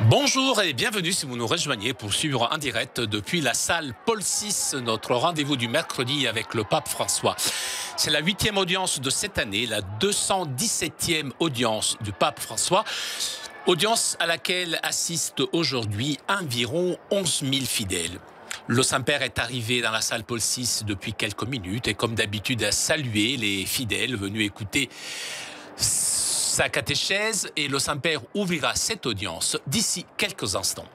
Bonjour et bienvenue si vous nous rejoignez pour suivre en direct depuis la salle Paul VI, notre rendez-vous du mercredi avec le pape François. C'est la 8e audience de cette année, la 217e audience du pape François. Audience à laquelle assistent aujourd'hui environ 11 000 fidèles. Le Saint-Père est arrivé dans la salle Paul VI depuis quelques minutes et comme d'habitude a salué les fidèles venus écouter sa catéchèse et le Saint-Père ouvrira cette audience d'ici quelques instants.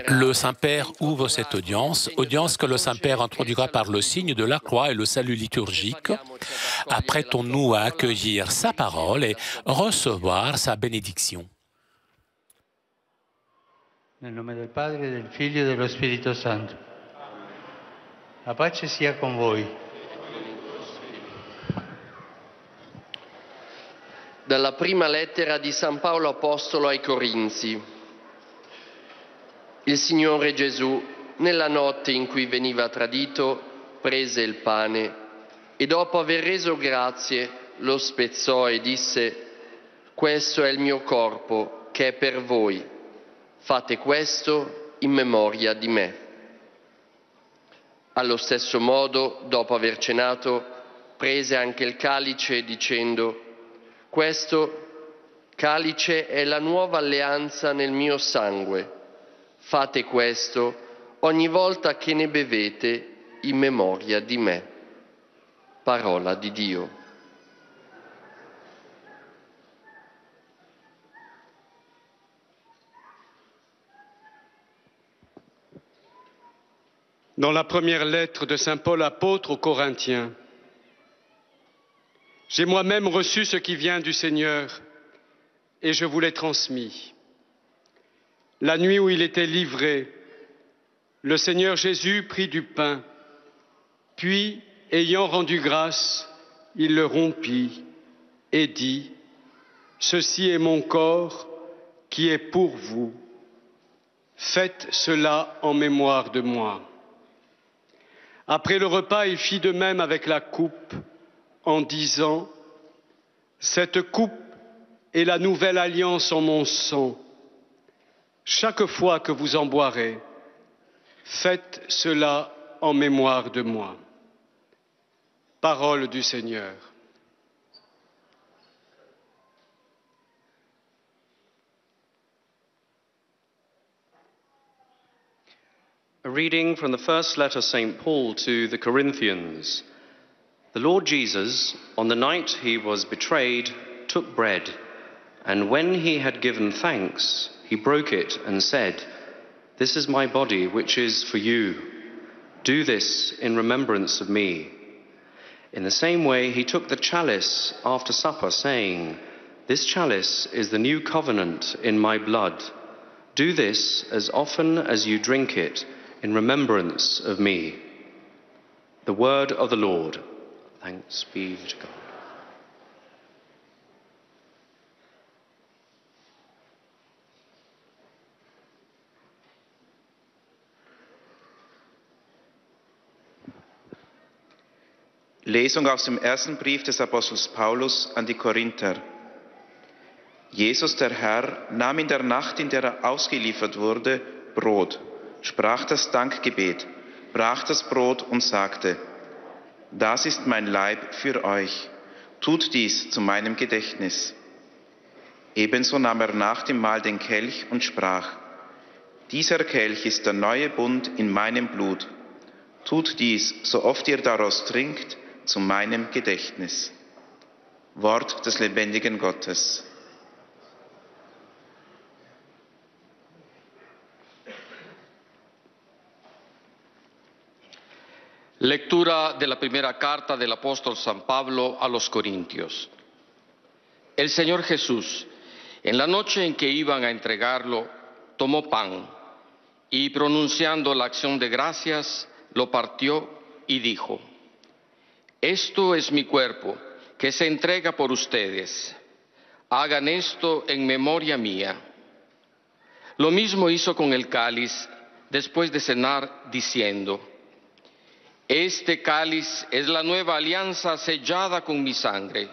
Le Saint-Père ouvre cette audience que le Saint-Père introduira par le signe de la croix et le salut liturgique. Apprêtons-nous à accueillir sa parole et recevoir sa bénédiction. Nel nome del Padre, del Figlio e dello Spirito Santo. La pace sia con voi. Dalla prima lettera di San Paolo Apostolo ai Corinzi. Il Signore Gesù, nella notte in cui veniva tradito, prese il pane e dopo aver reso grazie lo spezzò e disse: «Questo è il mio corpo che è per voi. Fate questo in memoria di me». Allo stesso modo, dopo aver cenato, prese anche il calice dicendo: «Questo calice è la nuova alleanza nel mio sangue. Fate questo ogni volta che ne bevete in memoria di me». Parola di Dio. Dans la première lettre de Saint Paul apôtre aux Corinthiens, j'ai moi-même reçu ce qui vient du Seigneur et je vous l'ai transmis. La nuit où il était livré, le Seigneur Jésus prit du pain, puis, ayant rendu grâce, il le rompit et dit: « Ceci est mon corps qui est pour vous. Faites cela en mémoire de moi. » Après le repas, il fit de même avec la coupe, en disant: « Cette coupe est la nouvelle alliance en mon sang. Chaque fois que vous en boirez, faites cela en mémoire de moi. » Parole du Seigneur. A reading from the first letter of St. Paul to the Corinthians. The Lord Jesus, on the night he was betrayed, took bread, and when he had given thanks, he broke it and said, "This is my body, which is for you. Do this in remembrance of me." In the same way, he took the chalice after supper, saying, "This chalice is the new covenant in my blood. Do this as often as you drink it in remembrance of me." The word of the Lord. Thanks be to God. Lesung aus dem ersten Brief des Apostels Paulus an die Korinther. Jesus, der Herr, nahm in der Nacht, in der er ausgeliefert wurde, Brot, sprach das Dankgebet, brach das Brot und sagte: „Das ist mein Leib für euch. Tut dies zu meinem Gedächtnis." Ebenso nahm er nach dem Mahl den Kelch und sprach: „Dieser Kelch ist der neue Bund in meinem Blut. Tut dies, so oft ihr daraus trinkt, zu meinem Gedächtnis." Wort des lebendigen Gottes. Lectura de la primera carta del apóstol San Pablo a los Corintios. El Señor Jesús, en la noche en que iban a entregarlo, tomó pan y, pronunciando la acción de gracias, lo partió y dijo: Esto es mi cuerpo, que se entrega por ustedes. Hagan esto en memoria mía. Lo mismo hizo con el cáliz después de cenar, diciendo: Este cáliz es la nueva alianza sellada con mi sangre.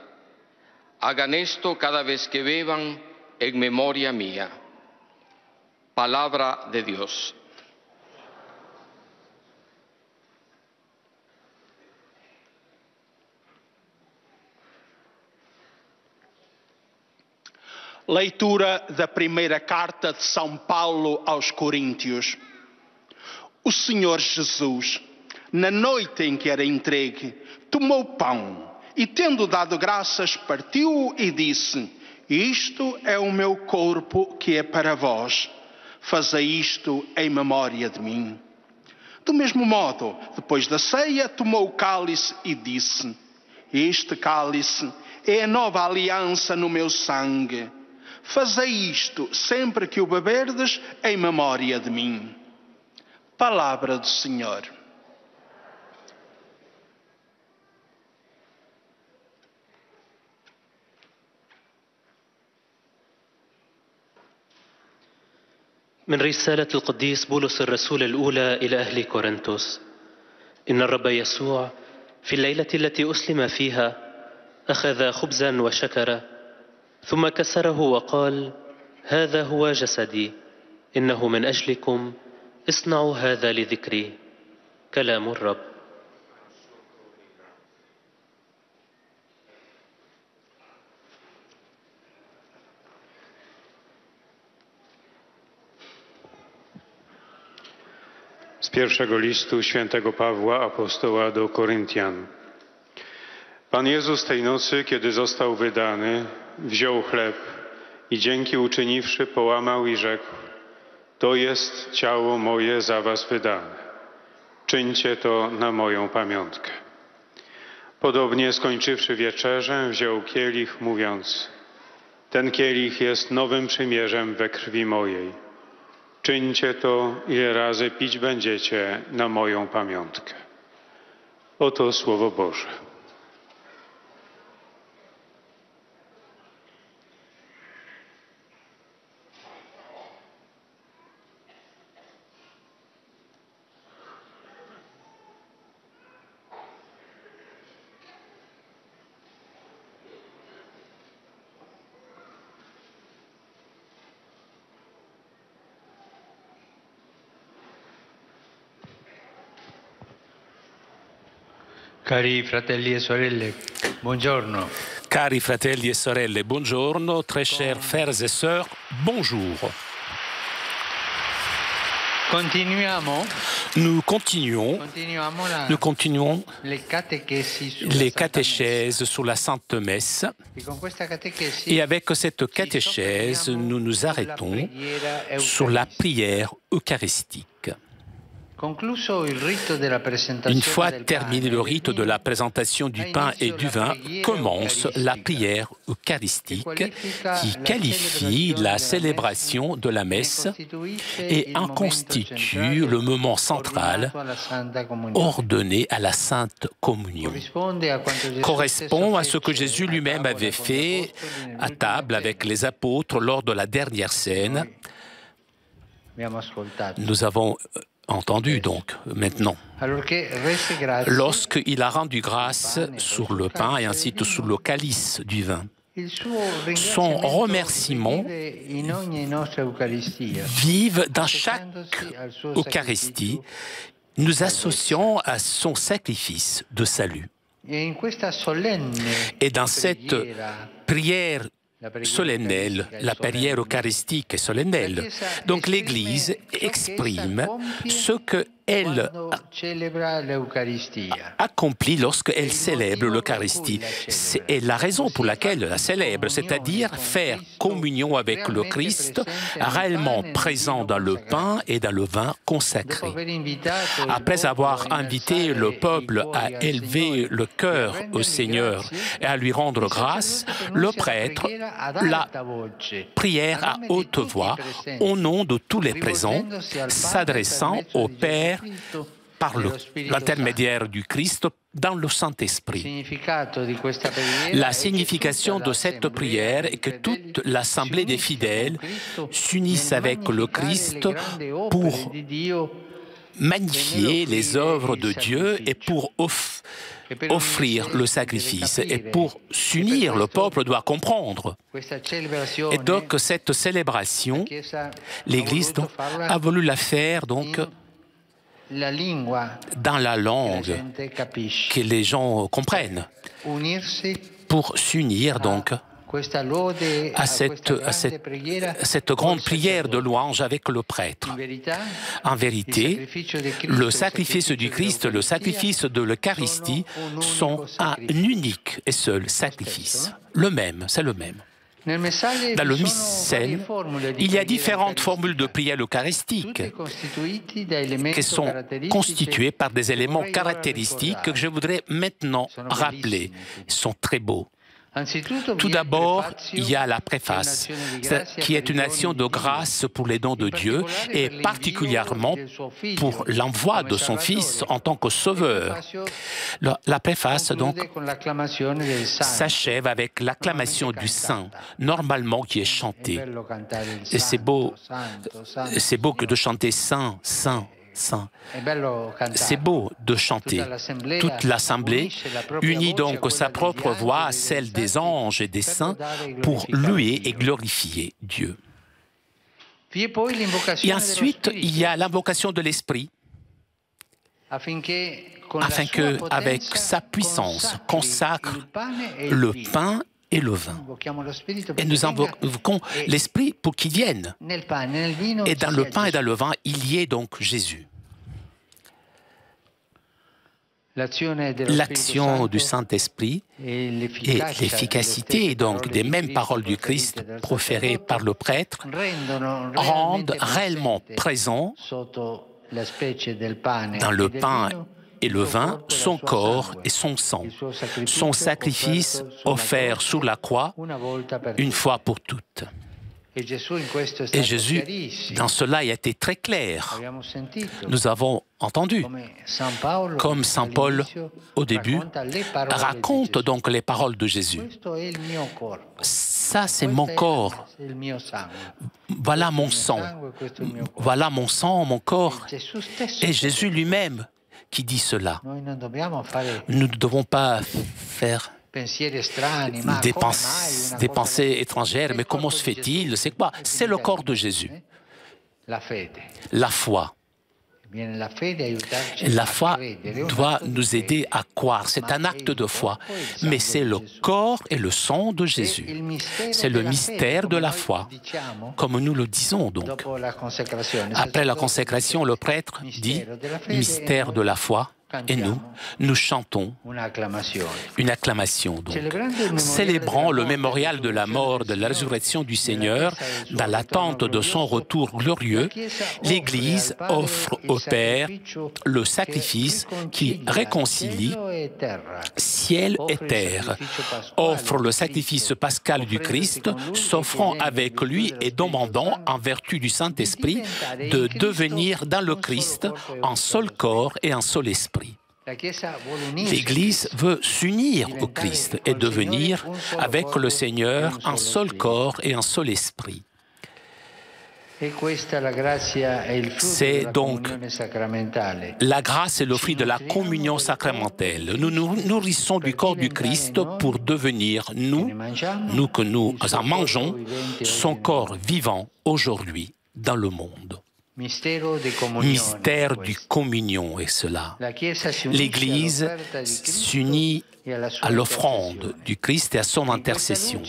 Hagan esto cada vez que beban en memoria mía. Palabra de Dios. Leitura da primeira carta de São Paulo aos Coríntios. O Senhor Jesus, na noite em que era entregue, tomou pão e, tendo dado graças, partiu e disse: Isto é o meu corpo que é para vós. Fazei isto em memória de mim. Do mesmo modo, depois da ceia, tomou o cálice e disse: Este cálice é a nova aliança no meu sangue. Fazei isto sempre que o beberdes em memória de mim. Palavra do Senhor. من رسالة القديس بولس الرسول الأولى إلى أهل كورنثوس. إن الرب يسوع في الليلة التي أسلم فيها أخذ خبزا وشكر، ثم كسره وقال: هذا هو جسدي، إنه من أجلكم، اصنعوا هذا لذكري. كلام الرب. Z pierwszego listu świętego Pawła, apostoła do Koryntian. Pan Jezus tej nocy, kiedy został wydany, wziął chleb i dzięki uczyniwszy, połamał i rzekł: To jest ciało moje za was wydane. Czyńcie to na moją pamiątkę. Podobnie skończywszy wieczerzę, wziął kielich, mówiąc: Ten kielich jest nowym przymierzem we krwi mojej. Czyńcie to, ile razy pić będziecie na moją pamiątkę. Oto Słowo Boże. Cari fratelli e sorelle, buongiorno. Cari fratelli e sorelle, buongiorno. Très chers frères et sœurs, bonjour. Nous continuons les catéchèses sur la Sainte Messe. Et avec cette catéchèse, nous nous arrêtons sur la prière eucharistique. Une fois terminé le rite de la présentation du pain et du vin, commence la prière eucharistique qui qualifie la célébration de la messe et en constitue le moment central ordonné à la Sainte Communion. Correspond à ce que Jésus lui-même avait fait à table avec les apôtres lors de la dernière scène. Nous avons entendu donc maintenant. Lorsqu'il a rendu grâce sur le pain et ensuite sur le calice du vin, son remerciement vive dans chaque Eucharistie, nous associons à son sacrifice de salut. Et dans cette prière solennelle, la prière eucharistique est solennelle. Donc l'Église exprime ce que elle accomplit lorsqu'elle célèbre l'Eucharistie. C'est la raison pour laquelle elle la célèbre, c'est-à-dire faire communion avec le Christ, réellement présent dans le pain et dans le vin consacré. Après avoir invité le peuple à élever le cœur au Seigneur et à lui rendre grâce, le prêtre, la prière à haute voix, au nom de tous les présents, s'adressant au Père par l'intermédiaire du Christ dans le Saint-Esprit. La signification de cette prière est que toute l'assemblée des fidèles s'unissent avec le Christ pour magnifier les œuvres de Dieu et pour offrir le sacrifice. Et pour s'unir, le peuple doit comprendre. Et donc, cette célébration, l'Église a voulu la faire donc dans la langue que les gens comprennent, pour s'unir donc à cette grande prière de louange avec le prêtre. En vérité, le sacrifice du Christ, le sacrifice de l'Eucharistie sont un unique et seul sacrifice. Le même, c'est le même. Dans le missel, il y a différentes formules de prière eucharistique qui sont constituées par des éléments caractéristiques que je voudrais maintenant rappeler. Ils sont très beaux. Tout d'abord, il y a la préface, qui est une action de grâce pour les dons de Dieu et particulièrement pour l'envoi de son Fils en tant que sauveur. La préface, donc, s'achève avec l'acclamation du Saint, normalement qui est chantée. Et c'est beau que de chanter Saint, Saint, Saint. C'est beau de chanter. Toute l'Assemblée unit donc sa propre voix à celle des anges et des saints pour louer et glorifier Dieu. Et ensuite, il y a l'invocation de l'Esprit, afin que, avec sa puissance, consacre le pain et le vin. Et nous invoquons l'Esprit pour qu'il vienne. Et dans le pain et dans le vin, il y ait donc Jésus. L'action du Saint-Esprit et l'efficacité donc des mêmes paroles du Christ proférées par le prêtre rendent réellement présent dans le pain et le vin, son corps et son sang, son sacrifice offert sur la croix une fois pour toutes. Et Jésus, dans cela, a été très clair. Nous avons entendu, comme Saint Paul, au début, raconte donc les paroles de Jésus. Ça, c'est mon corps. Voilà mon sang. Voilà mon sang, mon corps. Et Jésus lui-même qui dit cela. Nous ne devons pas faire des pensées étrangères, mais comment se fait-il? C'est quoi? C'est le corps de Jésus. La foi. La foi doit nous aider à croire. C'est un acte de foi, mais c'est le corps et le sang de Jésus. C'est le mystère de la foi, comme nous le disons donc. Après la consécration, le prêtre dit « mystère de la foi ». Et nous chantons une acclamation. Donc, célébrant le mémorial de la mort, de la résurrection du Seigneur, dans l'attente de son retour glorieux, l'Église offre au Père le sacrifice qui réconcilie ciel et terre, offre le sacrifice pascal du Christ, s'offrant avec lui et demandant, en vertu du Saint-Esprit, de devenir dans le Christ un seul corps et un seul esprit. L'Église veut s'unir au Christ et devenir, avec le Seigneur, un seul corps et un seul esprit. C'est donc la grâce et le fruit de la communion sacramentelle. Nous nous nourrissons du corps du Christ pour devenir, nous que nous en mangeons, son corps vivant aujourd'hui dans le monde. Mystère du communion est cela. L'Église s'unit à l'offrande du Christ et à son intercession.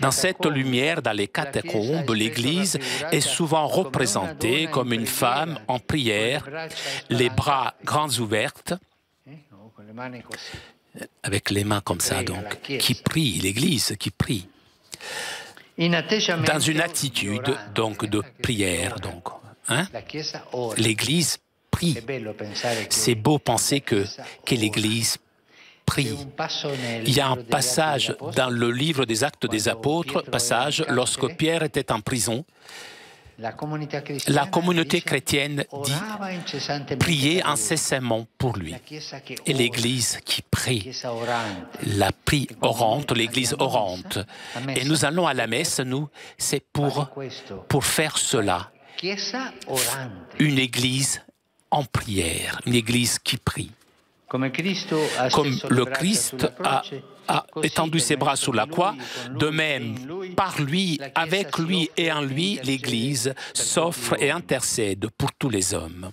Dans cette lumière, dans les catacombes, l'Église est souvent représentée comme une femme en prière, les bras grands ouverts, avec les mains comme ça, donc, qui prie, l'Église qui prie, dans une attitude donc de prière. Donc, hein? L'Église prie. C'est beau penser que l'Église prie. Il y a un passage dans le livre des Actes des Apôtres, lorsque Pierre était en prison. La communauté chrétienne dit prier incessamment pour lui. Et l'Église qui prie, la prie orante, l'Église orante. Et nous allons à la messe, nous, c'est pour faire cela. Une Église en prière, une Église qui prie. Comme le Christ a étendu ses bras sous la croix, de même, par lui, avec lui et en lui, l'Église s'offre et intercède pour tous les hommes.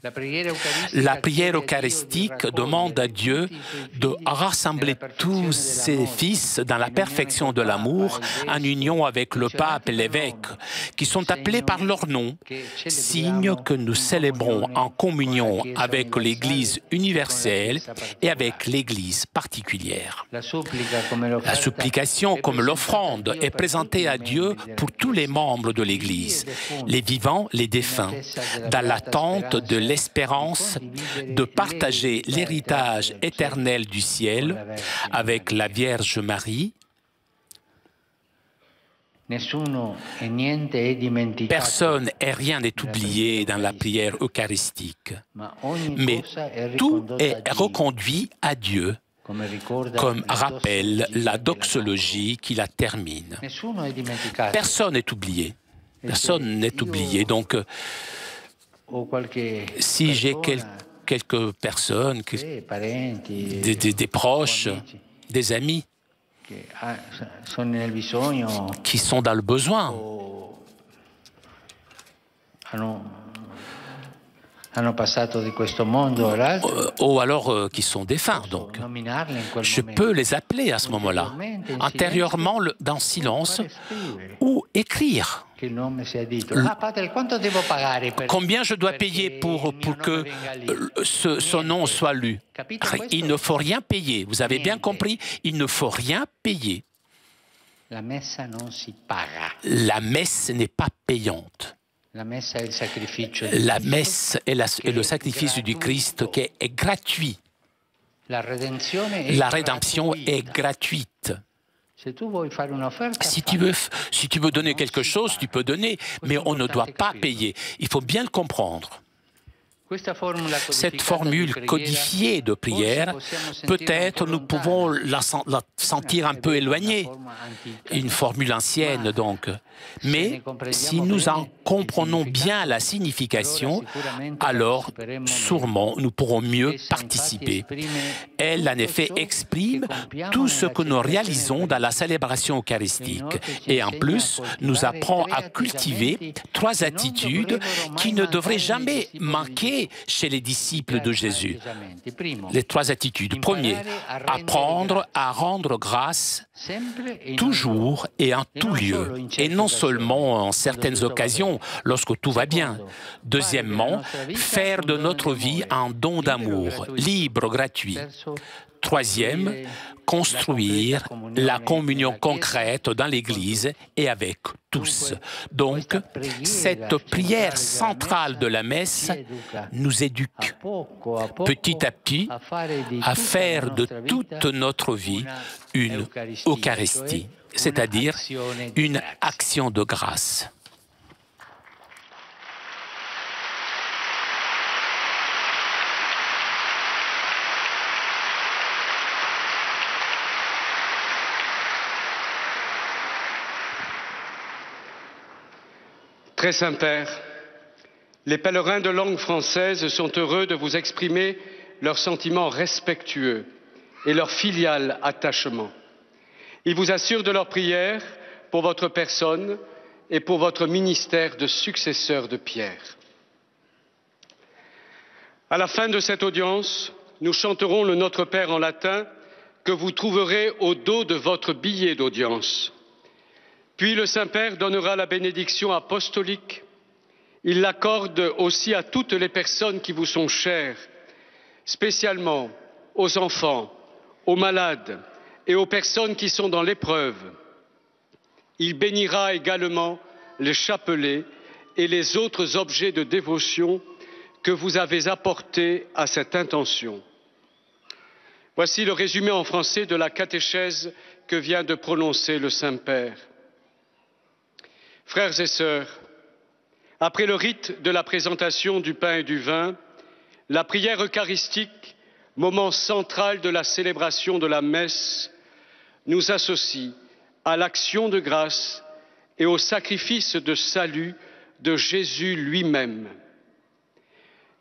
La prière eucharistique demande à Dieu de rassembler tous ses fils dans la perfection de l'amour, en union avec le pape et l'évêque, qui sont appelés par leur nom, signe que nous célébrons en communion avec l'Église universelle et avec l'Église particulière. La supplication, comme l'offrande, est présentée à Dieu pour tous les membres de l'Église, les vivants, les défunts, dans l'attente de l'espérance de partager l'héritage éternel du ciel avec la Vierge Marie. Personne et rien n'est oublié dans la prière eucharistique, mais tout est reconduit à Dieu, comme rappelle la doxologie qui la termine. Personne n'est oublié. Personne n'est oublié. Donc, si j'ai quelques personnes, des proches, des amis, qui sont dans le besoin, ou alors qui sont défunts. Donc, je peux les appeler à ce moment-là, antérieurement, dans le silence, ou écrire. Combien je dois payer pour que son nom soit lu? Il ne faut rien payer. Vous avez bien compris? Il ne faut rien payer. La messe n'est pas payante. La messe est le sacrifice du Christ qui est gratuit. La rédemption est gratuite. Si tu veux donner quelque chose, tu peux donner, mais on ne doit pas payer. Il faut bien le comprendre. Cette formule codifiée de prière, peut-être nous pouvons la sentir un peu éloignée, une formule ancienne donc. Mais si nous en comprenons bien la signification, alors sûrement nous pourrons mieux participer. Elle, en effet, exprime tout ce que nous réalisons dans la célébration eucharistique. Et en plus, nous apprend à cultiver 3 attitudes qui ne devraient jamais manquer chez les disciples de Jésus. Les 3 attitudes. Premier, apprendre à rendre grâce toujours et en tout lieu, et non seulement en certaines occasions, lorsque tout va bien. Deuxièmement, faire de notre vie un don d'amour, libre, gratuit. Troisième, construire la communion concrète dans l'Église et avec tous. Donc, cette prière centrale de la messe nous éduque petit à petit à faire de toute notre vie une Eucharistie, c'est-à-dire une action de grâce. Très Saint-Père, les pèlerins de langue française sont heureux de vous exprimer leurs sentiments respectueux et leur filial attachement. Ils vous assurent de leur prière pour votre personne et pour votre ministère de successeur de Pierre. À la fin de cette audience, nous chanterons le Notre Père en latin que vous trouverez au dos de votre billet d'audience. Puis le Saint-Père donnera la bénédiction apostolique. Il l'accorde aussi à toutes les personnes qui vous sont chères, spécialement aux enfants, aux malades et aux personnes qui sont dans l'épreuve. Il bénira également les chapelets et les autres objets de dévotion que vous avez apportés à cette intention. Voici le résumé en français de la catéchèse que vient de prononcer le Saint-Père. Frères et sœurs, après le rite de la présentation du pain et du vin, la prière eucharistique, moment central de la célébration de la messe, nous associe à l'action de grâce et au sacrifice de salut de Jésus lui-même.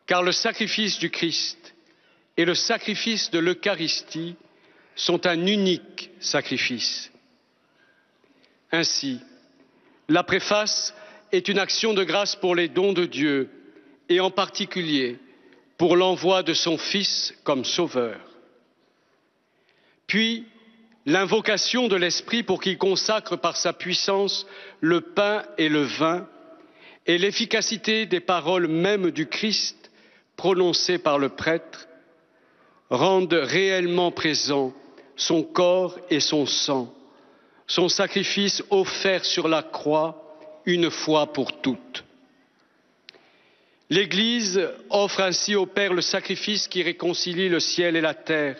Car le sacrifice du Christ et le sacrifice de l'Eucharistie sont un unique sacrifice. Ainsi, la préface est une action de grâce pour les dons de Dieu et en particulier pour l'envoi de son Fils comme Sauveur. Puis, l'invocation de l'Esprit pour qu'il consacre par sa puissance le pain et le vin et l'efficacité des paroles mêmes du Christ prononcées par le prêtre rendent réellement présent son corps et son sang, son sacrifice offert sur la croix une fois pour toutes. L'Église offre ainsi au Père le sacrifice qui réconcilie le ciel et la terre,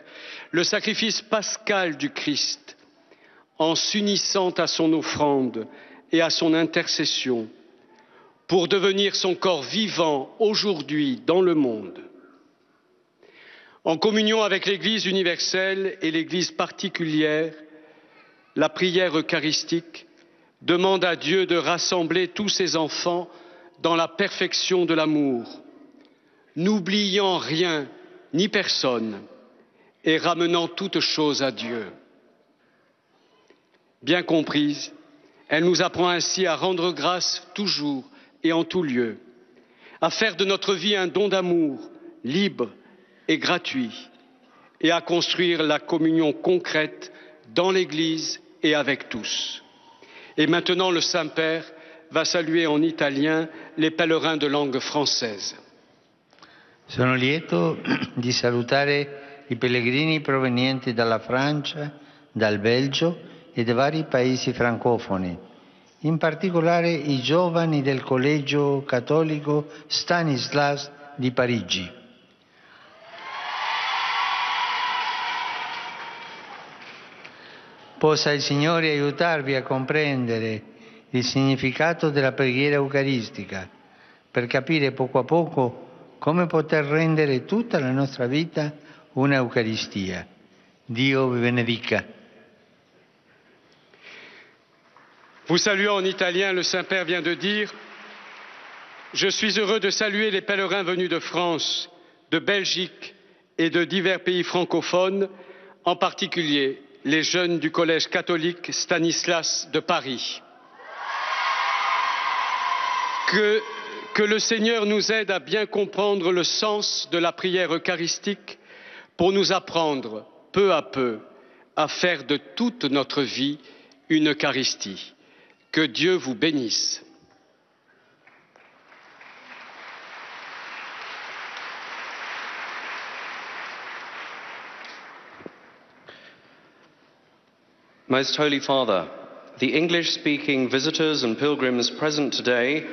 le sacrifice pascal du Christ, en s'unissant à son offrande et à son intercession, pour devenir son corps vivant aujourd'hui dans le monde. En communion avec l'Église universelle et l'Église particulière, la prière eucharistique demande à Dieu de rassembler tous ses enfants dans la perfection de l'amour, n'oubliant rien ni personne et ramenant toutes choses à Dieu. Bien comprise, elle nous apprend ainsi à rendre grâce toujours et en tout lieu, à faire de notre vie un don d'amour libre et gratuit et à construire la communion concrète dans l'Église et avec tous. Et maintenant, le Saint-Père va saluer en italien les pèlerins de langue française. Sono lieto di salutare i pellegrini provenienti dalla Francia, dal Belgio e da vari paesi francofoni, in particolare i giovani del Collegio Cattolico Stanislas di Parigi. Possa il Signore aiutarvi a comprendere il significato della preghiera eucaristica, per capire poco a poco come poter rendere tutta la nostra vita una Eucaristia. Dio vi benedica. Vous saluant en italien, le Saint-Père vient de dire « Je suis heureux de saluer les pèlerins venus de France, de Belgique et de divers pays francophones, en particulier les jeunes du Collège catholique Stanislas de Paris. » Que le Seigneur nous aide à bien comprendre le sens de la prière eucharistique pour nous apprendre, peu à peu, à faire de toute notre vie une Eucharistie. Que Dieu vous bénisse. Most Holy Father, the English-speaking visitors and pilgrims present today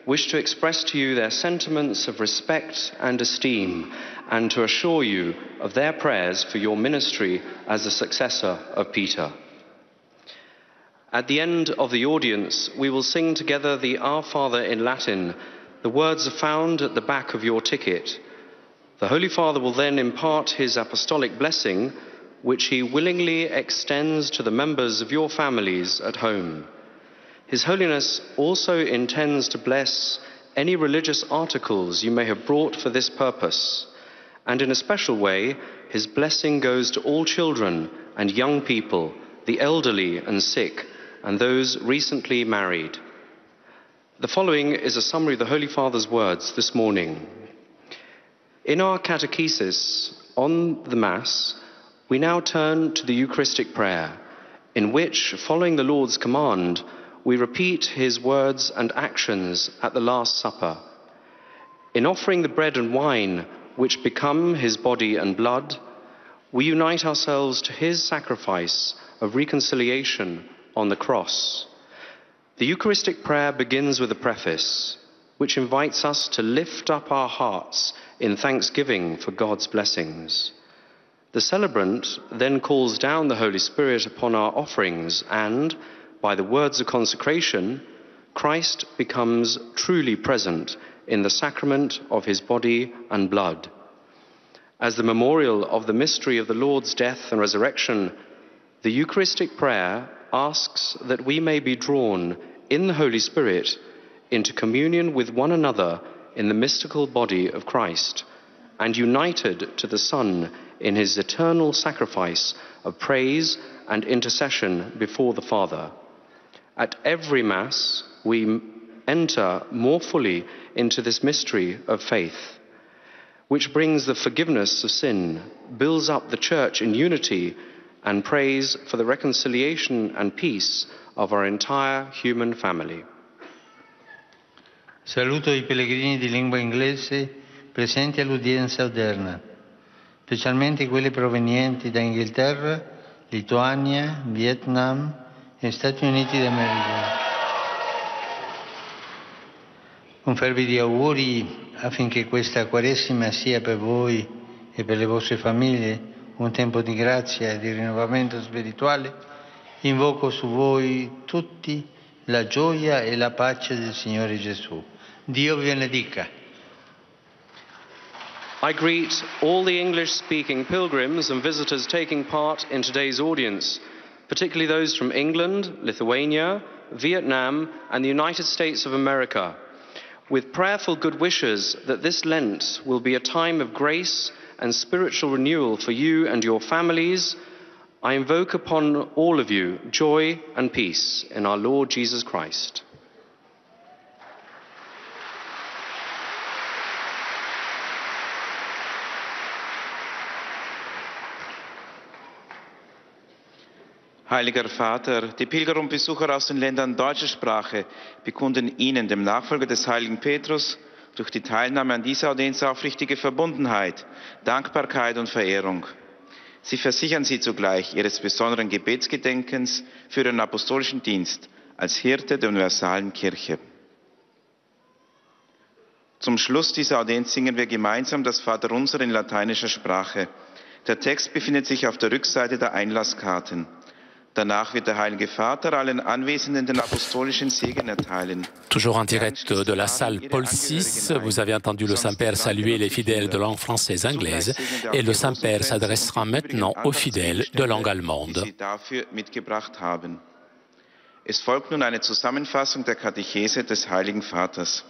wish to express to you their sentiments of respect and esteem and to assure you of their prayers for your ministry as the successor of Peter. At the end of the audience, we will sing together the Our Father in Latin. The words are found at the back of your ticket. The Holy Father will then impart his apostolic blessing, which he willingly extends to the members of your families at home. His Holiness also intends to bless any religious articles you may have brought for this purpose, and in a special way, his blessing goes to all children and young people, the elderly and sick, and those recently married. The following is a summary of the Holy Father's words this morning. In our catechesis on the Mass, We now turn to the Eucharistic prayer, in which, following the Lord's command, we repeat his words and actions at the Last Supper. In offering the bread and wine, which become his body and blood, we unite ourselves to his sacrifice of reconciliation on the cross. The Eucharistic prayer begins with a preface, which invites us to lift up our hearts in thanksgiving for God's blessings. The celebrant then calls down the Holy Spirit upon our offerings and, by the words of consecration, Christ becomes truly present in the sacrament of his body and blood. As the memorial of the mystery of the Lord's death and resurrection, the Eucharistic prayer asks that we may be drawn in the Holy Spirit into communion with one another in the mystical body of Christ, and united to the Son in his eternal sacrifice of praise and intercession before the Father. At every Mass, we enter more fully into this mystery of faith, which brings the forgiveness of sin, builds up the Church in unity, and prays for the reconciliation and peace of our entire human family. Saluto i pellegrini di lingua inglese presenti all'udienza odierna, specialmente quelli provenienti da Inghilterra, Lituania, Vietnam e Stati Uniti d'America. Con fervidi auguri affinché questa Quaresima sia per voi e per le vostre famiglie un tempo di grazia e di rinnovamento spirituale, invoco su voi tutti la gioia e la pace del Signore Gesù. Dio vi benedica. I greet all the English-speaking pilgrims and visitors taking part in today's audience, particularly those from England, Lithuania, Vietnam, and the United States of America, with prayerful good wishes that this Lent will be a time of grace and spiritual renewal for you and your families. I invoke upon all of you joy and peace in our Lord Jesus Christ. Heiliger Vater, die Pilger und Besucher aus den Ländern deutscher Sprache bekunden Ihnen, dem Nachfolger des heiligen Petrus, durch die Teilnahme an dieser Audienz aufrichtige Verbundenheit, Dankbarkeit und Verehrung. Sie versichern Sie zugleich Ihres besonderen Gebetsgedenkens für Ihren apostolischen Dienst als Hirte der universalen Kirche. Zum Schluss dieser Audienz singen wir gemeinsam das Vaterunser in lateinischer Sprache. Der Text befindet sich auf der Rückseite der Einlasskarten. Danach wird der Heilige Vater allen Anwesenden den apostolischen Segen erteilen. Toujours en direct de la salle Paul VI, vous avez entendu le Saint-Père saluer les fidèles de langue française et anglaise, et le Saint-Père s'adressera maintenant aux fidèles de langue allemande. Es folgt nun eine Zusammenfassung der Katechese des Heiligen Vaters.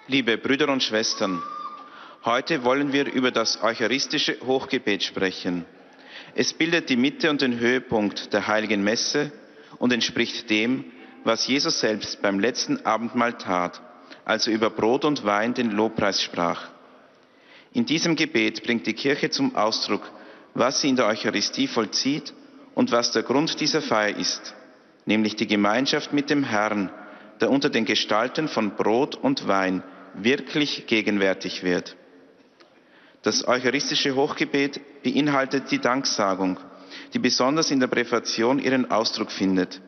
Liebe Brüder und Schwestern, heute wollen wir über das eucharistische Hochgebet sprechen. Es bildet die Mitte und den Höhepunkt der Heiligen Messe und entspricht dem, was Jesus selbst beim letzten Abendmahl tat, als er über Brot und Wein den Lobpreis sprach. In diesem Gebet bringt die Kirche zum Ausdruck, was sie in der Eucharistie vollzieht und was der Grund dieser Feier ist, nämlich die Gemeinschaft mit dem Herrn, der unter den Gestalten von Brot und Wein wirklich gegenwärtig wird. Das eucharistische Hochgebet beinhaltet die Danksagung, die besonders in der Präfation ihren Ausdruck findet,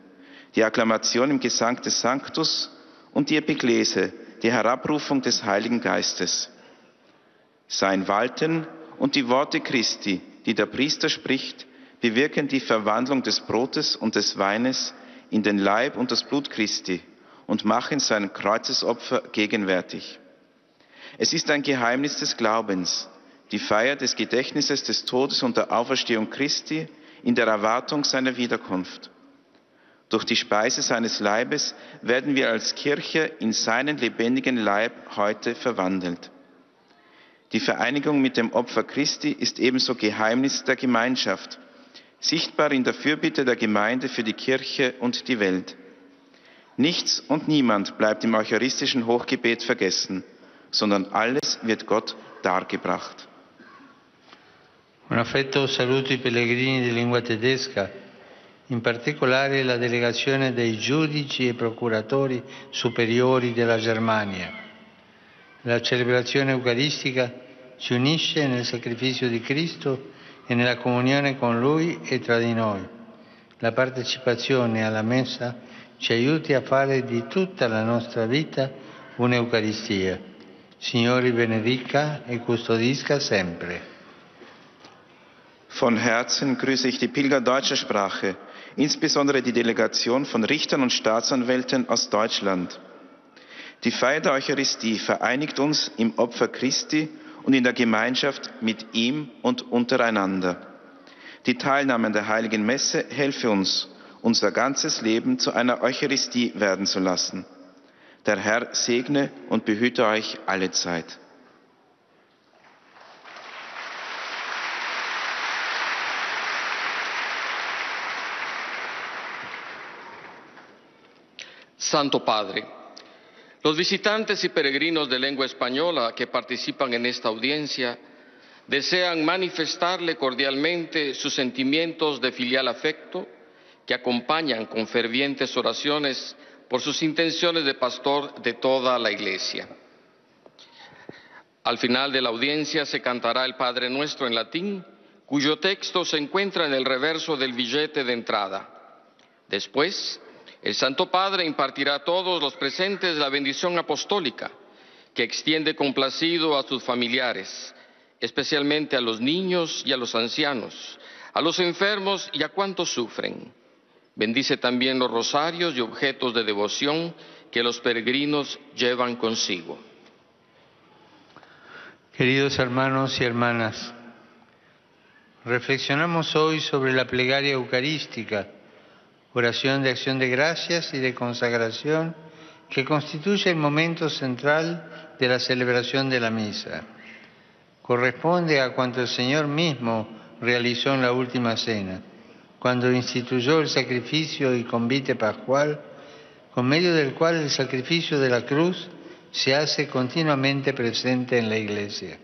die Akklamation im Gesang des Sanctus und die Epiklese, die Herabrufung des Heiligen Geistes. Sein Walten und die Worte Christi, die der Priester spricht, bewirken die Verwandlung des Brotes und des Weines in den Leib und das Blut Christi und machen sein Kreuzesopfer gegenwärtig. Es ist ein Geheimnis des Glaubens, die Feier des Gedächtnisses des Todes und der Auferstehung Christi in der Erwartung seiner Wiederkunft. Durch die Speise seines Leibes werden wir als Kirche in seinen lebendigen Leib heute verwandelt. Die Vereinigung mit dem Opfer Christi ist ebenso Geheimnis der Gemeinschaft, sichtbar in der Fürbitte der Gemeinde für die Kirche und die Welt. Nichts und niemand bleibt im eucharistischen Hochgebet vergessen, sondern alles wird Gott dargebracht. Un affetto saluto i pellegrini di lingua tedesca, in particolare la delegazione dei giudici e procuratori superiori della Germania. La celebrazione eucaristica ci unisce nel sacrificio di Cristo e nella comunione con Lui e tra di noi. La partecipazione alla Messa ci aiuti a fare di tutta la nostra vita un'Eucaristia. Signore benedica e custodisca sempre. Von Herzen grüße ich die Pilger deutscher Sprache, insbesondere die Delegation von Richtern und Staatsanwälten aus Deutschland. Die Feier der Eucharistie vereinigt uns im Opfer Christi und in der Gemeinschaft mit ihm und untereinander. Die Teilnahme an der Heiligen Messe helfe uns, unser ganzes Leben zu einer Eucharistie werden zu lassen. Der Herr segne und behüte euch alle Zeit. Santo Padre, los visitantes y peregrinos de lengua española que participan en esta audiencia desean manifestarle cordialmente sus sentimientos de filial afecto que acompañan con fervientes oraciones por sus intenciones de pastor de toda la Iglesia. Al final de la audiencia se cantará el Padre Nuestro en latín, cuyo texto se encuentra en el reverso del billete de entrada. Después, el Santo Padre impartirá a todos los presentes la bendición apostólica, que extiende complacido a sus familiares, especialmente a los niños y a los ancianos, a los enfermos y a cuantos sufren. Bendice también los rosarios y objetos de devoción que los peregrinos llevan consigo. Queridos hermanos y hermanas, reflexionamos hoy sobre la plegaria eucarística, oración de acción de gracias y de consagración que constituye el momento central de la celebración de la misa. Corresponde a cuanto el Señor mismo realizó en la última cena, cuando instituyó el sacrificio y convite pascual, con medio del cual el sacrificio de la cruz se hace continuamente presente en la Iglesia.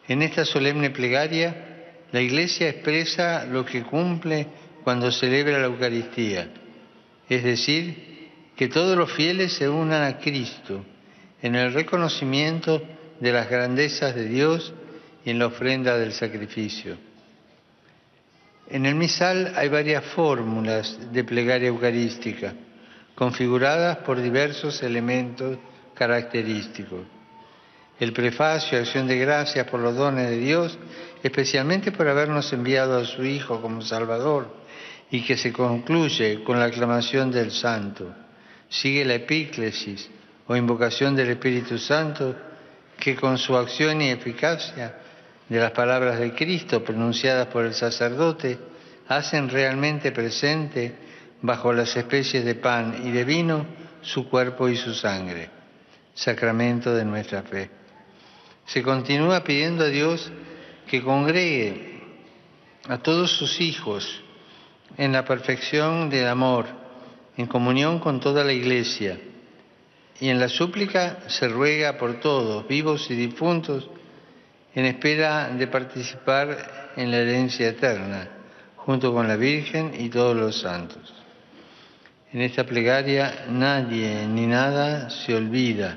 En esta solemne plegaria, la Iglesia expresa lo que cumple cuando celebra la Eucaristía, es decir, que todos los fieles se unan a Cristo en el reconocimiento de las grandezas de Dios y en la ofrenda del sacrificio. En el misal hay varias fórmulas de plegaria eucarística, configuradas por diversos elementos característicos. El prefacio, acción de gracias por los dones de Dios, especialmente por habernos enviado a su Hijo como Salvador, y que se concluye con la aclamación del Santo. Sigue la epíclesis o invocación del Espíritu Santo, que con su acción y eficacia de las palabras de Cristo pronunciadas por el sacerdote, hacen realmente presente bajo las especies de pan y de vino su cuerpo y su sangre, sacramento de nuestra fe. Se continúa pidiendo a Dios que congregue a todos sus hijos en la perfección del amor, en comunión con toda la Iglesia, y en la súplica se ruega por todos, vivos y difuntos, en espera de participar en la herencia eterna, junto con la Virgen y todos los santos. En esta plegaria nadie ni nada se olvida,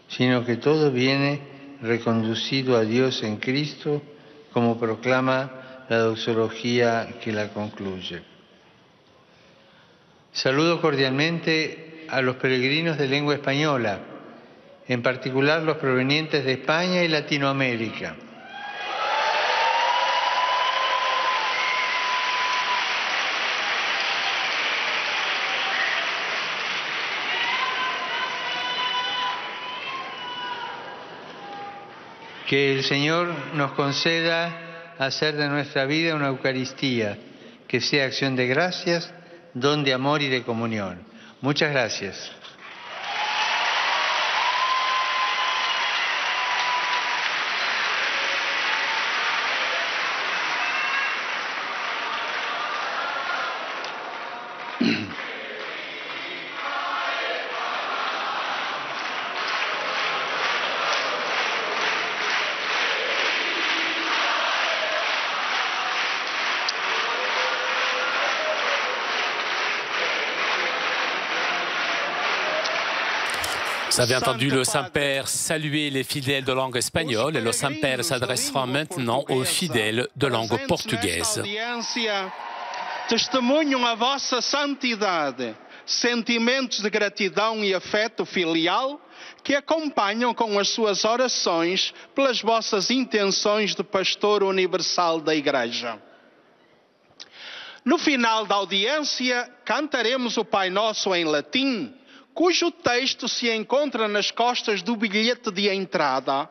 sino que todo viene reconducido a Dios en Cristo, como proclama la doxología que la concluye. Saludo cordialmente a los peregrinos de lengua española, en particular los provenientes de España y Latinoamérica. Que el Señor nos conceda hacer de nuestra vida una Eucaristía, que sea acción de gracias, don de amor y de comunión. Muchas gracias. Vous avez entendu le Saint-Père saluer les fidèles de langue espagnole et le Saint-Père s'adressera maintenant aux fidèles de langue portugaise. Testemunham a vossa santidade, sentimentos de gratidão e afeto filial que acompanham com as suas orações pelas vossas intenções de pastor universal da Igreja. No final da audiência, cantaremos o Pai Nosso em latim, cujo texto se encontra nas costas do bilhete de entrada.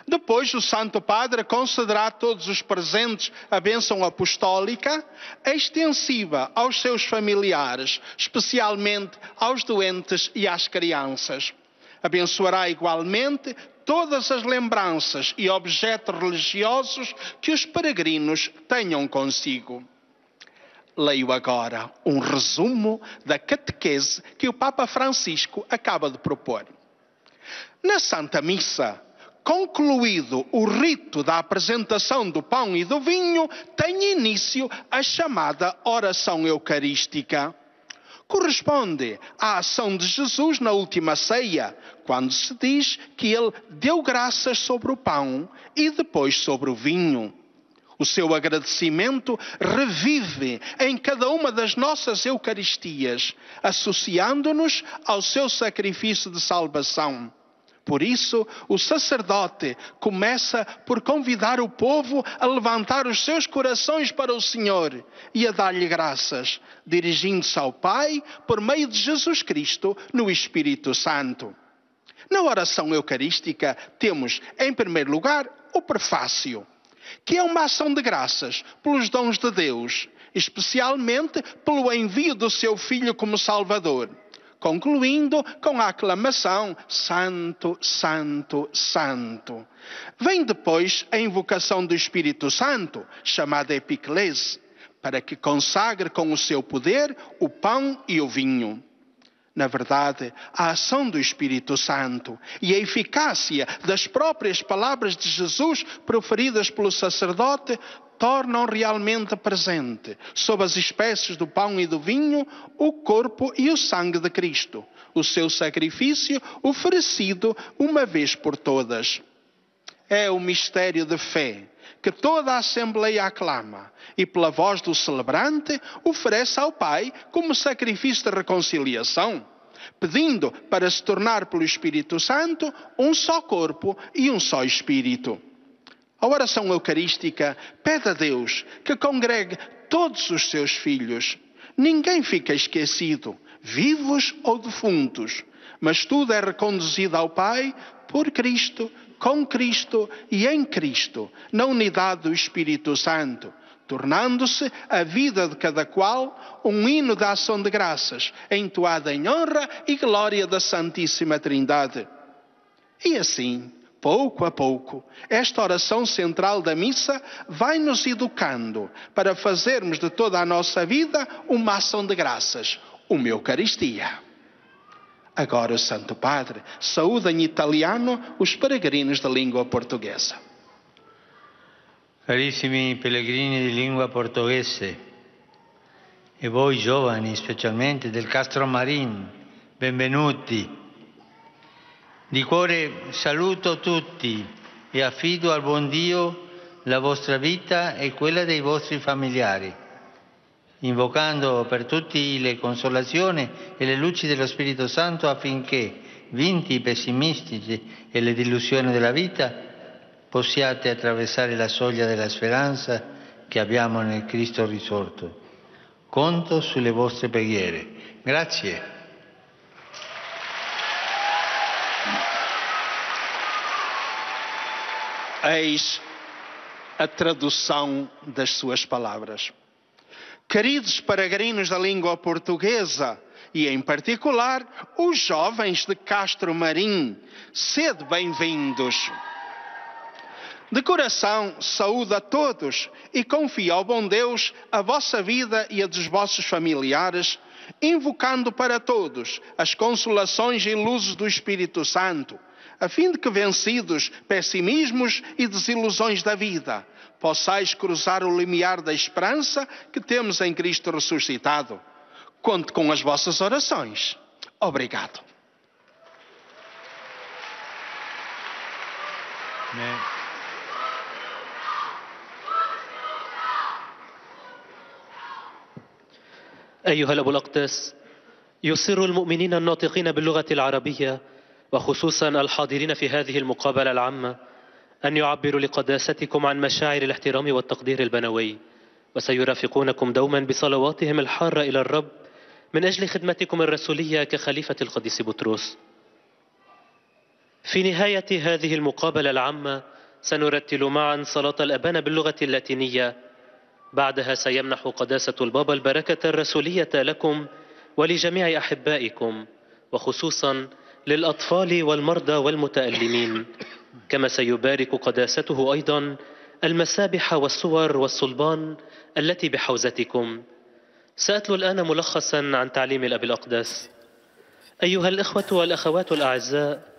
Depois, o Santo Padre concederá a todos os presentes a bênção apostólica, extensiva aos seus familiares, especialmente aos doentes e às crianças. Abençoará igualmente todas as lembranças e objetos religiosos que os peregrinos tenham consigo. Leio agora um resumo da catequese que o Papa Francisco acaba de propor. Na Santa Missa, concluído o rito da apresentação do pão e do vinho, tem início a chamada oração eucarística. Corresponde à ação de Jesus na última ceia, quando se diz que ele deu graças sobre o pão e depois sobre o vinho. O seu agradecimento revive em cada uma das nossas Eucaristias, associando-nos ao seu sacrifício de salvação. Por isso, o sacerdote começa por convidar o povo a levantar os seus corações para o Senhor e a dar-lhe graças, dirigindo-se ao Pai por meio de Jesus Cristo no Espírito Santo. Na oração eucarística temos, em primeiro lugar, o prefácio, que é uma ação de graças pelos dons de Deus, especialmente pelo envio do seu Filho como Salvador, concluindo com a aclamação Santo, Santo, Santo. Vem depois a invocação do Espírito Santo, chamada epiclese, para que consagre com o seu poder o pão e o vinho. Na verdade, a ação do Espírito Santo e a eficácia das próprias palavras de Jesus proferidas pelo sacerdote tornam realmente presente, sob as espécies do pão e do vinho, o corpo e o sangue de Cristo, o seu sacrifício oferecido uma vez por todas. É o mistério de fé que toda a Assembleia aclama e, pela voz do celebrante, oferece ao Pai como sacrifício de reconciliação, pedindo para se tornar pelo Espírito Santo um só corpo e um só Espírito. A oração eucarística pede a Deus que congregue todos os seus filhos. Ninguém fica esquecido, vivos ou defuntos, mas tudo é reconduzido ao Pai por Cristo, com Cristo e em Cristo, na unidade do Espírito Santo, tornando-se a vida de cada qual um hino de ação de graças, entoada em honra e glória da Santíssima Trindade. E assim, pouco a pouco, esta oração central da missa vai nos educando para fazermos de toda a nossa vida uma ação de graças, uma Eucaristia. Agora o Santo Padre saúda em italiano os peregrinos da língua portuguesa. Carissimi pellegrini di lingua portoghese e voi giovani, specialmente del Castro Marin, benvenuti. Di cuore saluto tutti e affido al buon Dio la vostra vita e quella dei vostri familiari, invocando per tutti le consolazioni e le luci dello Spirito Santo affinché, vinti i pessimistici e le delusioni della vita, possiate attraversare la soglia della speranza che abbiamo nel Cristo risorto. Conto sulle vostre preghiere. Grazie. Eis a tradução das suas palavras. Queridos peregrinos da língua portuguesa, e em particular os jovens de Castro Marim, sede bem-vindos. De coração, saúdo a todos e confio ao bom Deus a vossa vida e a dos vossos familiares, invocando para todos as consolações e luzes do Espírito Santo, a fim de que, vencidos pessimismos e desilusões da vida, possais cruzar o limiar da esperança que temos em Cristo ressuscitado. Conte com as vossas orações. Obrigado. أيها الأب الأقدس، يصر المؤمنين الناطقين باللغة العربية وخصوصا الحاضرين في هذه المقابلة العامة أن يعبروا لقداستكم عن مشاعر الاحترام والتقدير البنوي، وسيرافقونكم دوما بصلواتهم الحارة إلى الرب من أجل خدمتكم الرسولية كخليفة القديس بطرس. في نهاية هذه المقابلة العامة سنرتل معا صلاة الأبانة باللغة اللاتينية. بعدها سيمنح قداسة البابا البركة الرسولية لكم ولجميع أحبائكم، وخصوصا للأطفال والمرضى والمتألمين، كما سيبارك قداسته أيضا المسابح والصور والصلبان التي بحوزتكم. سأتلو الآن ملخصا عن تعليم الأب الأقدس. أيها الإخوة والأخوات الأعزاء،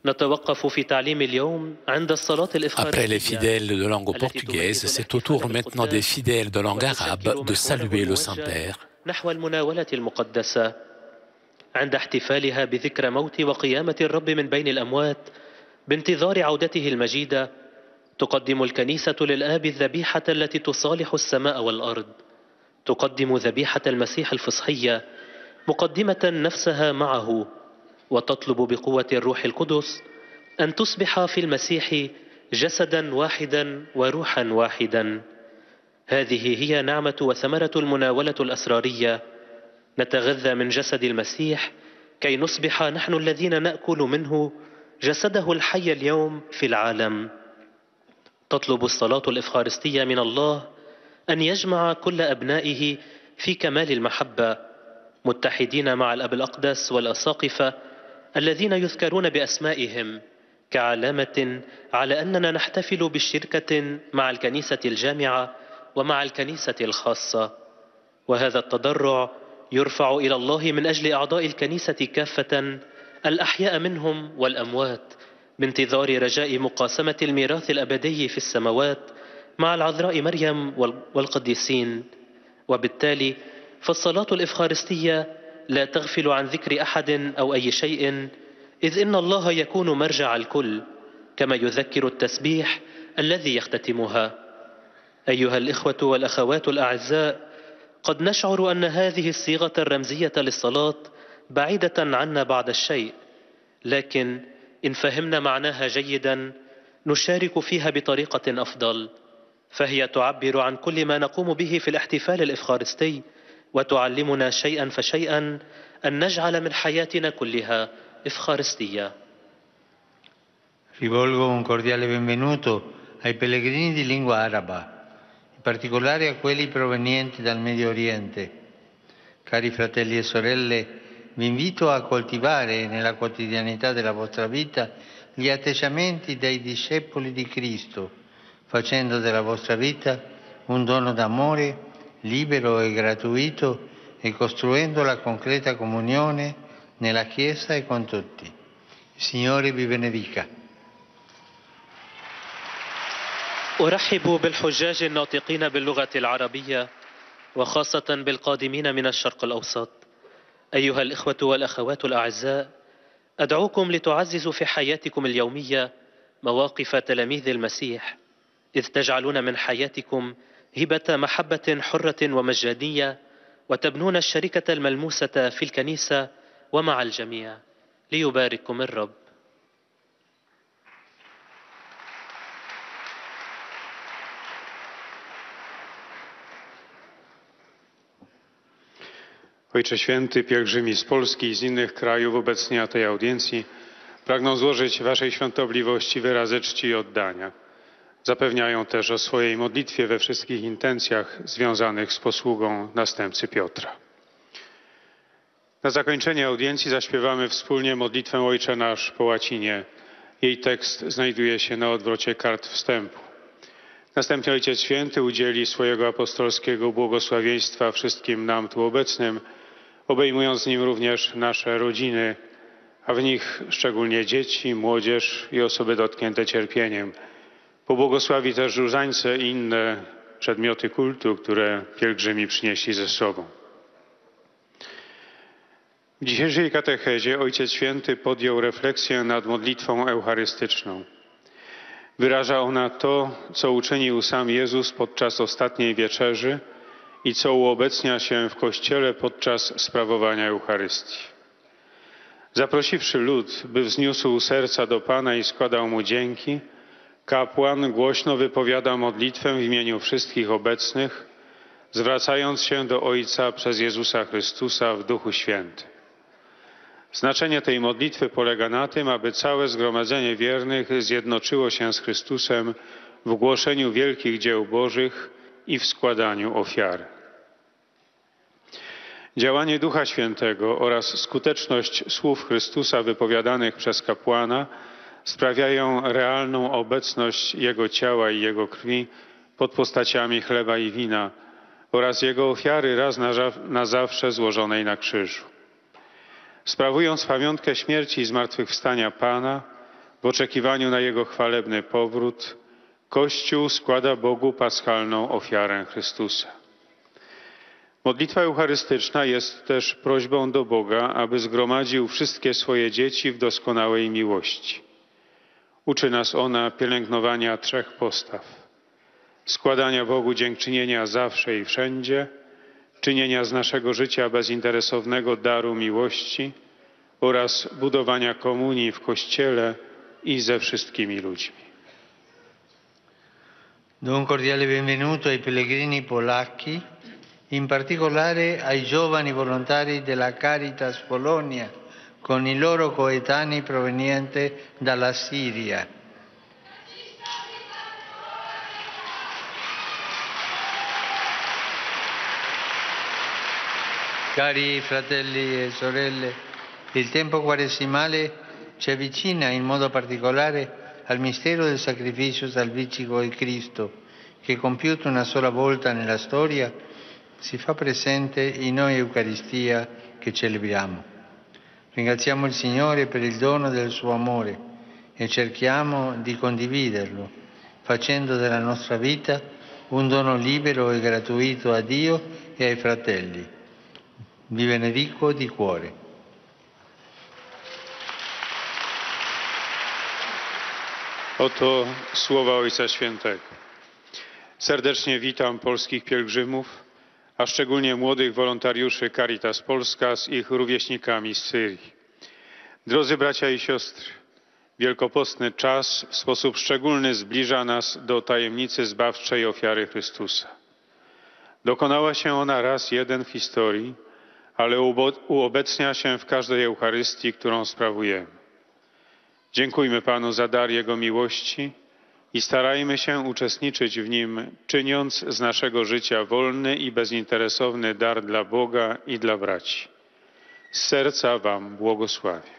نتوقف في تعليم اليوم عند الصلاة الإفخارستية. Après les fidèles de langue portugaise, c'est au tour maintenant des fidèles de langue arabe de saluer le Saint-Père. نحو المناولة المقدسة. عند احتفالها بذكرى موت وقيامة الرب من بين الأموات بانتظار عودته المجيدة، تقدم الكنيسة للآب الذبيحة التي تصالح السماء والأرض. تقدم ذبيحة المسيح الفصحية مقدمة نفسها معه، وتطلب بقوة الروح القدس أن تصبح في المسيح جسدا واحدا وروحا واحدا. هذه هي نعمة وثمرة المناولة الأسرارية. نتغذى من جسد المسيح كي نصبح نحن الذين نأكل منه جسده الحي اليوم في العالم. تطلب الصلاة الإفخارستية من الله أن يجمع كل أبنائه في كمال المحبة، متحدين مع الأب الأقدس والأساقفة الذين يذكرون بأسمائهم، كعلامة على أننا نحتفل بالشركة مع الكنيسة الجامعة ومع الكنيسة الخاصة. وهذا التضرع يرفع إلى الله من أجل أعضاء الكنيسة كافة، الأحياء منهم والأموات، بانتظار رجاء مقاسمة الميراث الأبدي في السماوات مع العذراء مريم والقديسين. وبالتالي فالصلاة الإفخارستية لا تغفل عن ذكر أحد أو أي شيء، إذ إن الله يكون مرجع الكل، كما يذكر التسبيح الذي يختتمها. أيها الإخوة والأخوات الأعزاء، قد نشعر أن هذه الصيغة الرمزية للصلاة بعيدة عنا بعض الشيء، لكن إن فهمنا معناها جيدا نشارك فيها بطريقة أفضل، فهي تعبر عن كل ما نقوم به في الاحتفال الإفخارستي، وتعلمنا شيئا فشيئا أن نجعل من حياتنا كلها إفخارستية. Rivolgo un cordiale benvenuto ai pellegrini di lingua araba, in particolare a quelli provenienti dal Medio Oriente. Cari fratelli e sorelle, vi invito a coltivare nella quotidianità della vostra vita gli atteggiamenti dei discepoli di Cristo, facendo della vostra vita un dono d'amore libero e gratuito e costruendo la concreta comunione nella Chiesa e con tutti. Il Signore vi benedica. أرحب بالحجاج الناطقين باللغة العربية، وخاصة بالقادمين من الشرق الأوسط. أيها الإخوة والأخوات الأعزاء، أدعوكم لتعززوا في حياتكم اليومية مواقف تلاميذ المسيح، إذ تجعلون من حياتكم هبة محبة حرة ومجانية، وتبنون الشركة الملموسة في الكنيسة ومع الجميع. ليبارككم الرب. Ojcze Święty, pielgrzymi z Polski i z innych krajów obecni na tej audiencji pragną złożyć Waszej Świątobliwości wyrazy czci i oddania. Zapewniają też o swojej modlitwie we wszystkich intencjach związanych z posługą następcy Piotra. Na zakończenie audiencji zaśpiewamy wspólnie modlitwę Ojcze Nasz po łacinie. Jej tekst znajduje się na odwrocie kart wstępu. Następnie Ojciec Święty udzieli swojego apostolskiego błogosławieństwa wszystkim nam tu obecnym, obejmując nim również nasze rodziny, a w nich szczególnie dzieci, młodzież i osoby dotknięte cierpieniem. Pobłogosławi też różańce i inne przedmioty kultu, które pielgrzymi przynieśli ze sobą. W dzisiejszej katechezie Ojciec Święty podjął refleksję nad modlitwą eucharystyczną. Wyraża ona to, co uczynił sam Jezus podczas ostatniej wieczerzy i co uobecnia się w Kościele podczas sprawowania Eucharystii. Zaprosiwszy lud, by wzniósł serca do Pana i składał Mu dzięki, kapłan głośno wypowiada modlitwę w imieniu wszystkich obecnych, zwracając się do Ojca przez Jezusa Chrystusa w Duchu Świętym. Znaczenie tej modlitwy polega na tym, aby całe zgromadzenie wiernych zjednoczyło się z Chrystusem w głoszeniu wielkich dzieł Bożych i w składaniu ofiary. Działanie Ducha Świętego oraz skuteczność słów Chrystusa wypowiadanych przez kapłana sprawiają realną obecność Jego ciała i Jego krwi pod postaciami chleba i wina oraz Jego ofiary raz na zawsze złożonej na krzyżu. Sprawując pamiątkę śmierci i zmartwychwstania Pana w oczekiwaniu na Jego chwalebny powrót, Kościół składa Bogu paschalną ofiarę Chrystusa. Modlitwa eucharystyczna jest też prośbą do Boga, aby zgromadził wszystkie swoje dzieci w doskonałej miłości. Uczy nas ona pielęgnowania 3 postaw: składania Bogu dziękczynienia zawsze i wszędzie, czynienia z naszego życia bezinteresownego daru miłości oraz budowania komunii w Kościele i ze wszystkimi ludźmi. Do un cordiale benvenuto ai pellegrini polacchi, in particolare ai giovani volontari della Caritas Polonia, con i loro coetanei provenienti dalla Siria. Cari fratelli e sorelle, il tempo quaresimale ci avvicina in modo particolare al mistero del sacrificio salvifico di Cristo, che compiuto una sola volta nella storia si fa presente in ogni Eucaristia che celebriamo. Ringraziamo il Signore per il dono del suo amore e cerchiamo di condividerlo, facendo della nostra vita un dono libero e gratuito a Dio e ai fratelli. Vi benedico di cuore. Oto słowa Ojca Świętego. Serdecznie witam polskich pielgrzymów, a szczególnie młodych wolontariuszy Caritas Polska z ich rówieśnikami z Syrii. Drodzy bracia i siostry, wielkopostny czas w sposób szczególny zbliża nas do tajemnicy zbawczej ofiary Chrystusa. Dokonała się ona raz jeden w historii, ale uobecnia się w każdej Eucharystii, którą sprawujemy. Dziękujmy Panu za dar Jego miłości i starajmy się uczestniczyć w nim, czyniąc z naszego życia wolny i bezinteresowny dar dla Boga i dla braci. Z serca Wam błogosławię.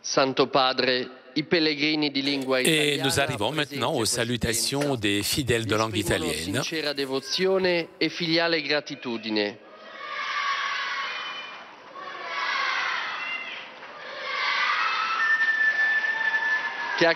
Santo Padre, i pellegrini di lingua italiana. Et nous arrivons maintenant aux salutations des fidèles de langue italienne. Sincera devozione e filiale gratitudine. Che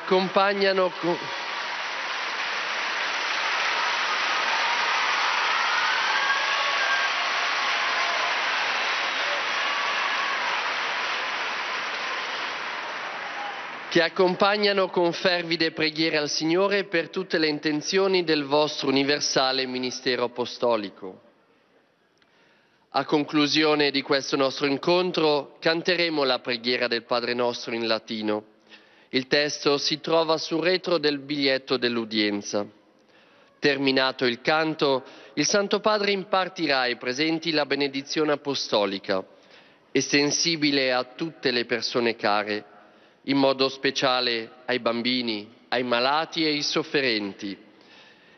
accompagnano con fervide preghiere al Signore per tutte le intenzioni del vostro universale ministero apostolico. A conclusione di questo nostro incontro canteremo la preghiera del Padre Nostro in latino. Il testo si trova sul retro del biglietto dell'udienza. Terminato il canto, il Santo Padre impartirà ai presenti la benedizione apostolica, estensibile a tutte le persone care, in modo speciale ai bambini, ai malati e ai sofferenti,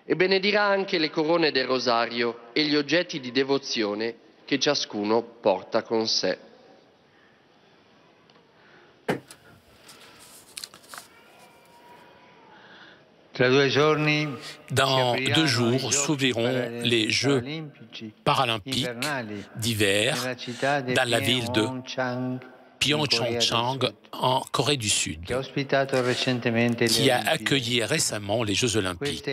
e benedirà anche le corone del rosario e gli oggetti di devozione che ciascuno porta con sé. Dans 2 jours s'ouvriront les Jeux paralympiques d'hiver dans la ville de Pyeongchang en Corée du Sud, qui a accueilli récemment les Jeux Olympiques.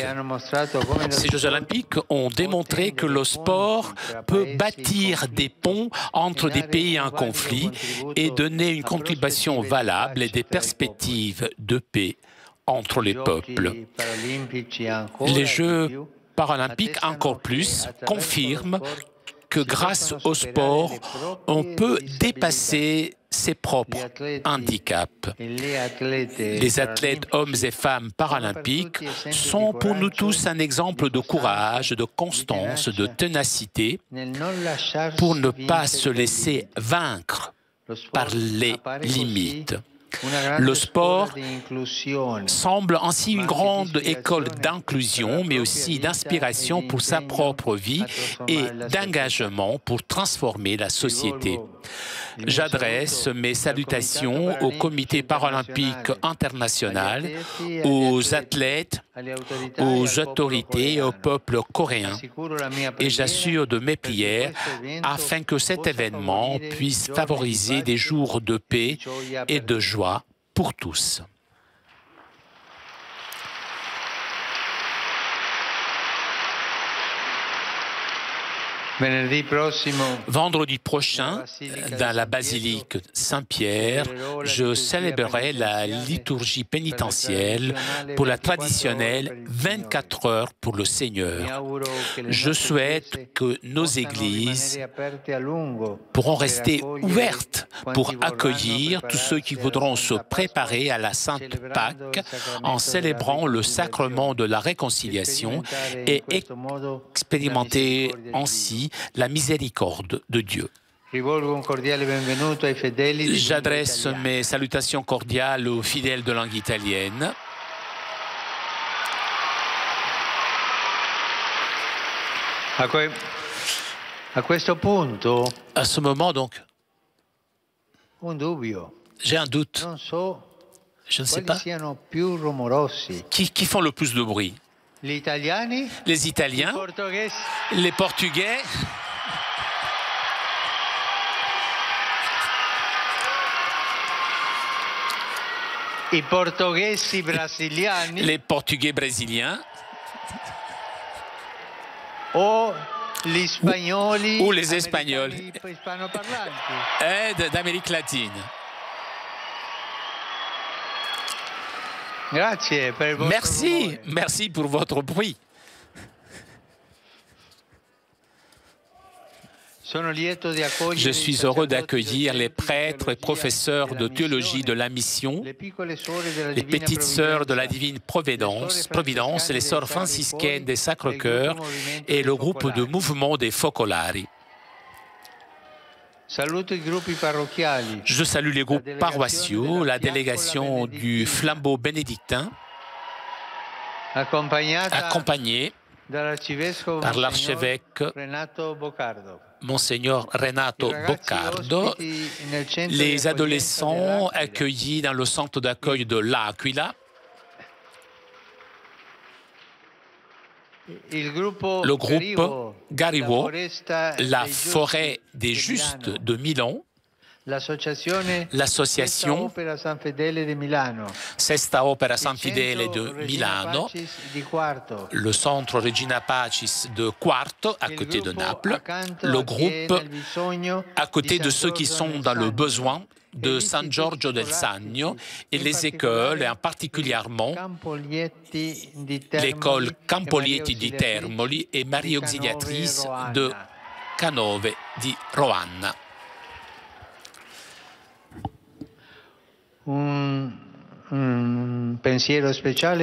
Ces Jeux Olympiques ont démontré que le sport peut bâtir des ponts entre des pays en conflit et donner une contribution valable et des perspectives de paix entre les peuples. Les Jeux paralympiques, encore plus, confirment que grâce au sport, on peut dépasser ses propres handicaps. Les athlètes hommes et femmes paralympiques sont pour nous tous un exemple de courage, de constance, de ténacité pour ne pas se laisser vaincre par les limites. Le sport semble ainsi une grande école d'inclusion, mais aussi d'inspiration pour sa propre vie et d'engagement pour transformer la société. J'adresse mes salutations au Comité paralympique international, aux athlètes, aux autorités et au peuple coréen. Et j'assure de mes prières afin que cet événement puisse favoriser des jours de paix et de joie pour tous. Vendredi prochain, dans la basilique Saint-Pierre, je célébrerai la liturgie pénitentielle pour la traditionnelle 24 heures pour le Seigneur. Je souhaite que nos églises pourront rester ouvertes pour accueillir tous ceux qui voudront se préparer à la Sainte Pâque en célébrant le sacrement de la réconciliation et expérimenter ainsi la miséricorde de Dieu. J'adresse mes salutations cordiales aux fidèles de langue italienne. À ce moment, donc, j'ai un doute. Je ne sais pas. Qui font le plus de bruit? Les Italiens, les Portugais, les Portugais brésiliens, ou les Espagnols d'Amérique latine. Merci pour votre bruit. Je suis heureux d'accueillir les prêtres et professeurs de théologie de la mission, les petites sœurs de la Divine Providence, les sœurs franciscaines des Sacre-Cœur et le groupe de mouvement des Focolari. Je salue les groupes paroissiaux, la délégation du flambeau bénédictin, accompagnée par l'archevêque Monseigneur Renato Boccardo, les adolescents accueillis dans le centre d'accueil de L'Aquila, le groupe Garivo, la forêt des Justes de Milan, l'association Sesta Opera San Fedele de Milano, le centre Regina Pacis de Quarto, à côté de Naples, le groupe à côté de ceux qui sont dans le besoin de San Giorgio del Sannio et les écoles, et en particulièrement l'école Campolietti di Termoli et Marie Auxiliatrice de Canove di Roanna.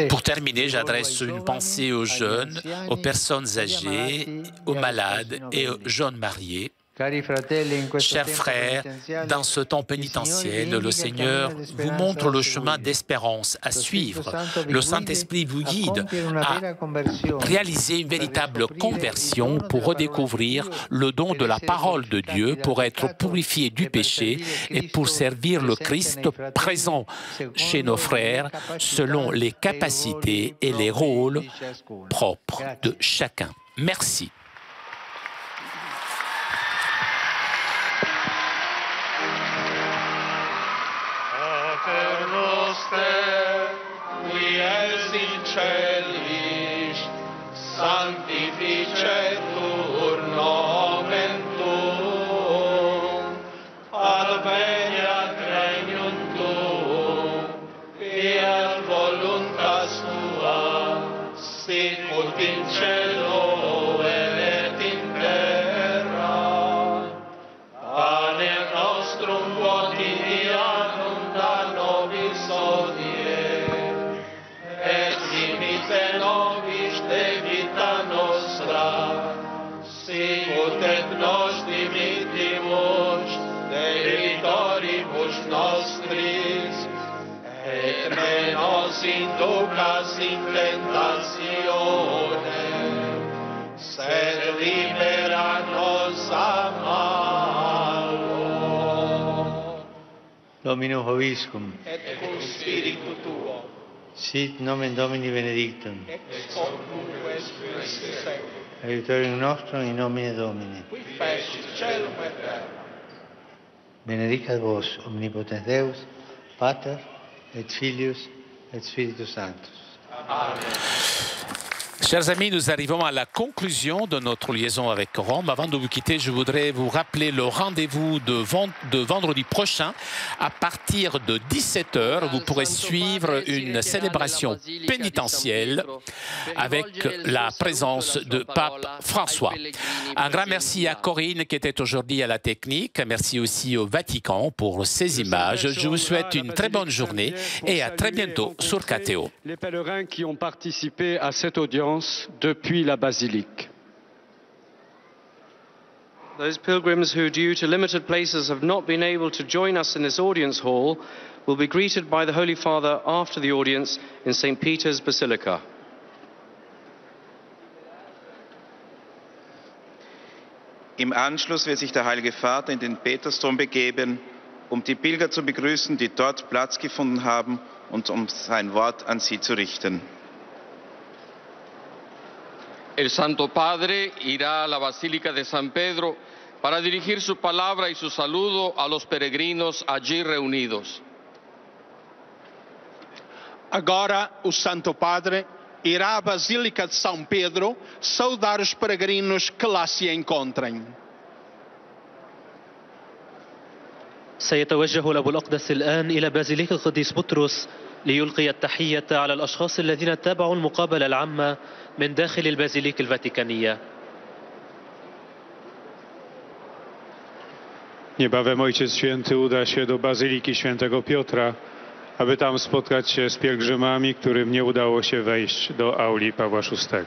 Pour terminer, j'adresse une pensée aux jeunes, aux personnes âgées, aux malades et aux jeunes mariés. Chers frères, dans ce temps pénitentiel, le Seigneur vous montre le chemin d'espérance à suivre. Le Saint-Esprit vous guide à réaliser une véritable conversion pour redécouvrir le don de la parole de Dieu, pour être purifié du péché et pour servir le Christ présent chez nos frères selon les capacités et les rôles propres de chacun. Merci. celis, sanctificetur nomen tuum, adveniat regnum tuum, fiat voluntas tua, sicut in cielo et in terra. Pane nostrum quotidianum da nobis hodie, et dimitte nobis debita nostra, sicut et nos dimittimus debitoribus nostris, et ne nos inducas in tentationem, sed libera nos a malo. Dominum Hoviscum. Et cum spiritu tuo. Sit nomen Domini benedictum. Ex hoc nunc et seculum. Aiutorium nostrum in nomine Domini. Qui fecit caelum et terra. Benedicat vos, omnipotens Deus, Pater, et Filius, et Spiritus Sanctus. Amen. Chers amis, nous arrivons à la conclusion de notre liaison avec Rome. Avant de vous quitter, je voudrais vous rappeler le rendez-vous de vendredi prochain. À partir de 17h, vous pourrez suivre une célébration pénitentielle avec la présence de Pape François. Un grand merci à Corinne qui était aujourd'hui à la technique. Merci aussi au Vatican pour ces images. Je vous souhaite une très bonne journée et à très bientôt sur KTO. Les pèlerins qui ont participé à cette audience depuis la basilique. Those pilgrims who, due to limited places, have not been able to join us in this audience hall will be greeted by the Holy Father after the audience in St. Peter's Basilica. Im Anschluss wird sich der Heilige Vater in den Petersdom begeben, um die Pilger zu begrüßen, die dort Platz gefunden haben, und um sein Wort an sie zu richten. El Santo Padre irá a la Basílica de San Pedro para dirigir su palabra y su saludo a los peregrinos allí reunidos. Agora o Santo Padre irá à Basílica de São Pedro saudar os peregrinos que lá se encontrem. سيتوجه الأب الأقدس الآن إلى بازيليك القديس بطرس ليلقي التحية على الأشخاص الذين تابعوا المقابلة العامة من داخل البازيليك الفاتيكانية. Niebawem Ojciec Święty uda się do Bazyliki Świętego Piotra, aby tam spotkać się z pielgrzymami, którym nie udało się wejść do auli Pawła VI.